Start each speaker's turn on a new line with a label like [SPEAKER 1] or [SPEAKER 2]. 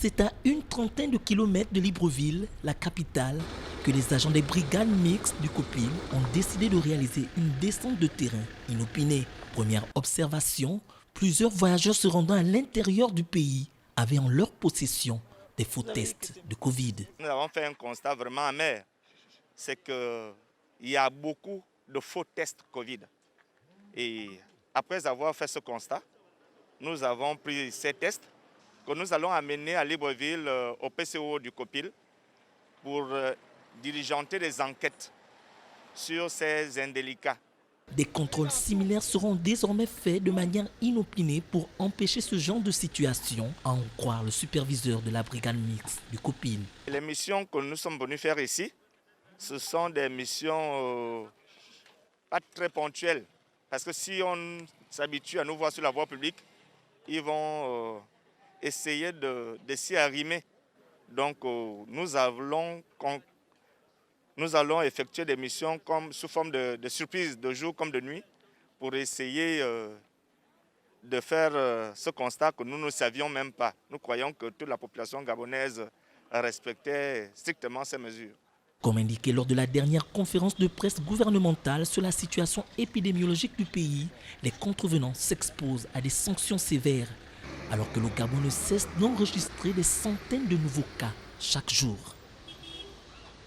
[SPEAKER 1] C'est à une trentaine de kilomètres de Libreville, la capitale, que les agents des brigades mixtes du COPIL ont décidé de réaliser une descente de terrain inopinée. Première observation, plusieurs voyageurs se rendant à l'intérieur du pays avaient en leur possession des faux tests de Covid.
[SPEAKER 2] Nous avons fait un constat vraiment amer, c'est qu'il y a beaucoup de faux tests Covid. Et après avoir fait ce constat, nous avons pris ces tests que nous allons amener à Libreville au PCO du COPIL pour diligenter des enquêtes sur ces indélicats.
[SPEAKER 1] Des contrôles similaires seront désormais faits de manière inopinée pour empêcher ce genre de situation, à en croire le superviseur de la brigade mixte du COPIL.
[SPEAKER 2] Les missions que nous sommes venus faire ici, ce sont des missions pas très ponctuelles. Parce que si on s'habitue à nous voir sur la voie publique, ils vont essayer de s'y arrimer. Donc nous allons effectuer des missions comme, sous forme de surprise, de jour comme de nuit, pour essayer de faire ce constat que nous ne savions même pas. Nous croyons que toute la population gabonaise respectait strictement ces mesures.
[SPEAKER 1] Comme indiqué lors de la dernière conférence de presse gouvernementale sur la situation épidémiologique du pays, les contrevenants s'exposent à des sanctions sévères, alors que le Gabon ne cesse d'enregistrer des centaines de nouveaux cas chaque jour.